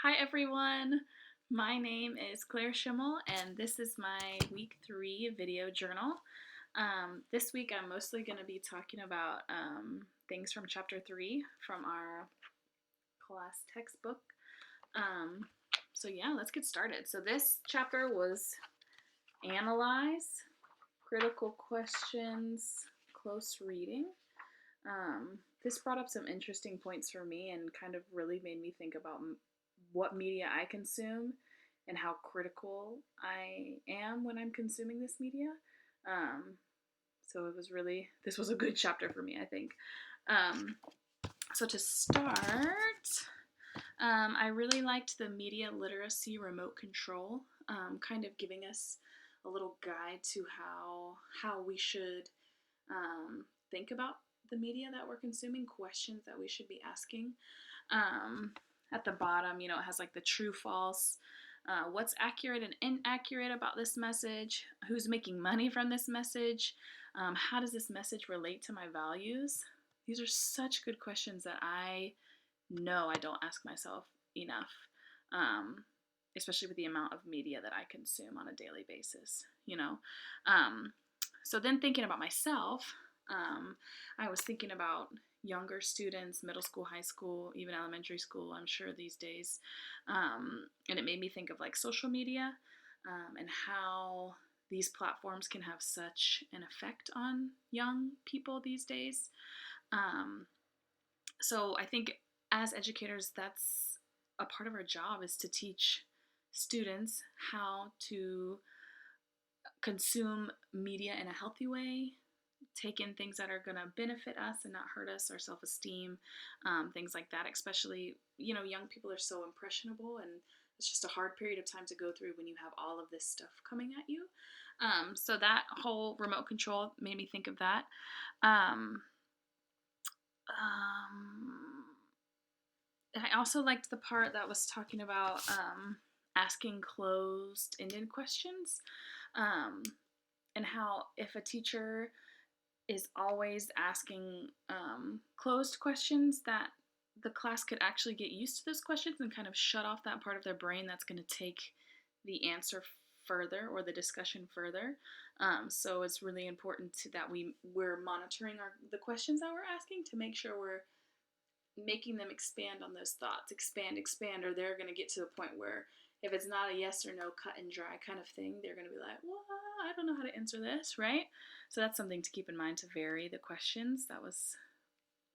Hi everyone, my name is Claire Schimmel and this is my week 3 video journal. This week I'm mostly going to be talking about things from chapter 3 from our class textbook. So yeah, let's get started. So this chapter was analyze, critical questions, close reading. This brought up some interesting points for me and kind of really made me think about what media I consume and how critical I am when I'm consuming this media. Um, so this was a good chapter for me, I think. So to start, I really liked the media literacy remote control, kind of giving us a little guide to how we should think about the media that we're consuming, questions that we should be asking. At the bottom, it has like the true, false, what's accurate and inaccurate about this message, who's making money from this message, how does this message relate to my values? These are such good questions that I know I don't ask myself enough, especially with the amount of media that I consume on a daily basis. So then thinking about myself, I was thinking about younger students, middle school, high school, even elementary school, I'm sure these days. And it made me think of like social media and how these platforms can have such an effect on young people these days. So I think as educators, that's a part of our job is to teach students how to consume media in a healthy way, take in things that are going to benefit us and not hurt us, our self-esteem, things like that. Especially, young people are so impressionable, and it's just a hard period of time to go through when you have all of this stuff coming at you. So that whole remote control made me think of that. I also liked the part that was talking about asking closed-ended questions, and how if a teacher is always asking closed questions, that the class could actually get used to those questions and kind of shut off that part of their brain that's going to take the answer further or the discussion further. So it's really important that we're monitoring the questions that we're asking to make sure we're making them expand on those thoughts, expand, or they're going to get to the point where if it's not a yes or no cut and dry kind of thing, they're going to be like, well, I don't know how to answer this, right? So that's something to keep in mind, to vary the questions. That was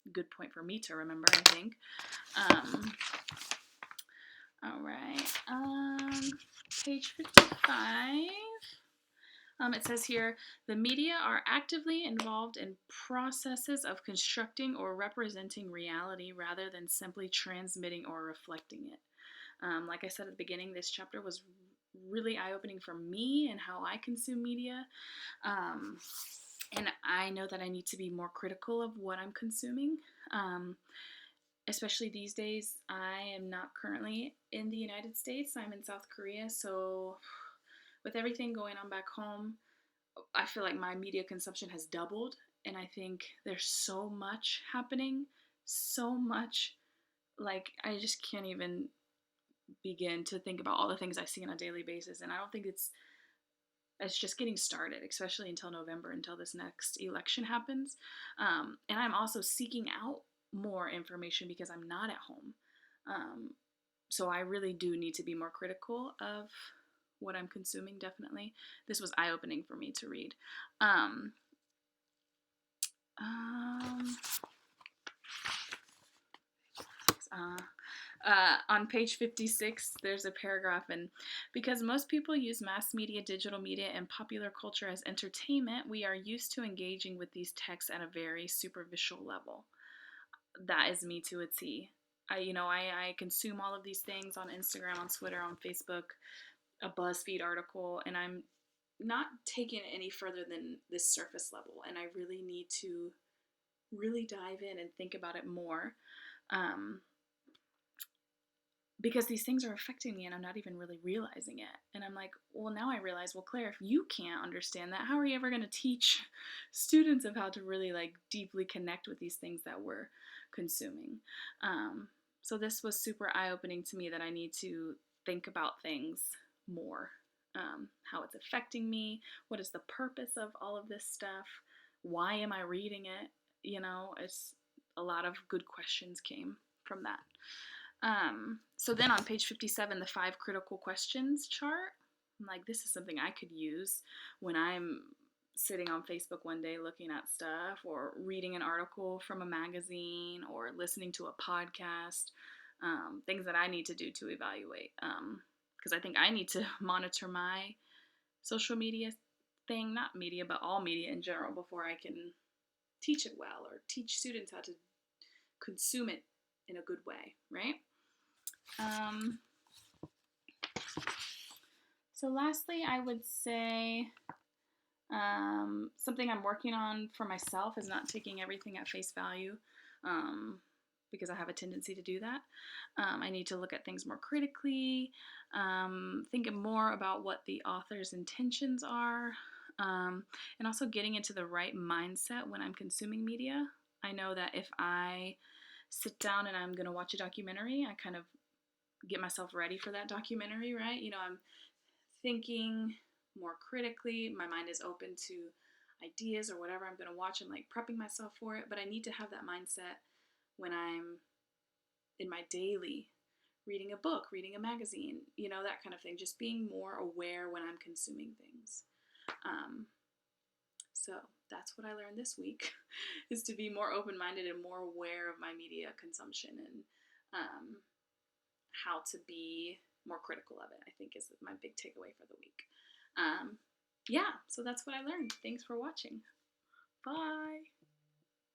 a good point for me to remember, I think. All right. Page 55. It says here, the media are actively involved in processes of constructing or representing reality rather than simply transmitting or reflecting it. Like I said at the beginning, this chapter was really eye-opening for me and how I consume media. And I know that I need to be more critical of what I'm consuming. Especially these days, I am not currently in the United States. I'm in South Korea, so with everything going on back home, I feel like my media consumption has doubled, and I think there's so much happening, so much, like I just can't even begin to think about all the things I see on a daily basis, and I don't think it's just getting started, especially until November, until this next election happens. And I'm also seeking out more information because I'm not at home. So I really do need to be more critical of what I'm consuming, definitely. This was eye-opening for me to read. On page 56, there's a paragraph, and because most people use mass media, digital media, and popular culture as entertainment, we are used to engaging with these texts at a very superficial level. That is me to a T. I consume all of these things on Instagram, on Twitter, on Facebook, a BuzzFeed article, and I'm not taking it any further than this surface level, and I really need to really dive in and think about it more. Because these things are affecting me and I'm not even really realizing it. And I'm like, well, now I realize, well, Claire, if you can't understand that, how are you ever going to teach students of how to really like deeply connect with these things that we're consuming? So this was super eye-opening to me that I need to think about things more. How it's affecting me, what is the purpose of all of this stuff, why am I reading it? It's a lot of good questions came from that. So then on page 57, the 5 critical questions chart, I'm like, this is something I could use when I'm sitting on Facebook one day looking at stuff or reading an article from a magazine or listening to a podcast, things that I need to do to evaluate. Because I think I need to monitor my social media thing, not media, but all media in general, before I can teach it well or teach students how to consume it in a good way, right? So lastly, I would say something I'm working on for myself is not taking everything at face value, because I have a tendency to do that. I need to look at things more critically, thinking more about what the author's intentions are, and also getting into the right mindset when I'm consuming media. I know that if I sit down and I'm going to watch a documentary, I kind of get myself ready for that documentary, right? I'm thinking more critically. My mind is open to ideas or whatever I'm going to watch. I'm like prepping myself for it, but I need to have that mindset when I'm in my daily reading a book, reading a magazine, that kind of thing. Just being more aware when I'm consuming things. So that's what I learned this week, is to be more open-minded and more aware of my media consumption, and how to be more critical of it, I think, is my big takeaway for the week. Yeah, so that's what I learned. Thanks for watching. Bye.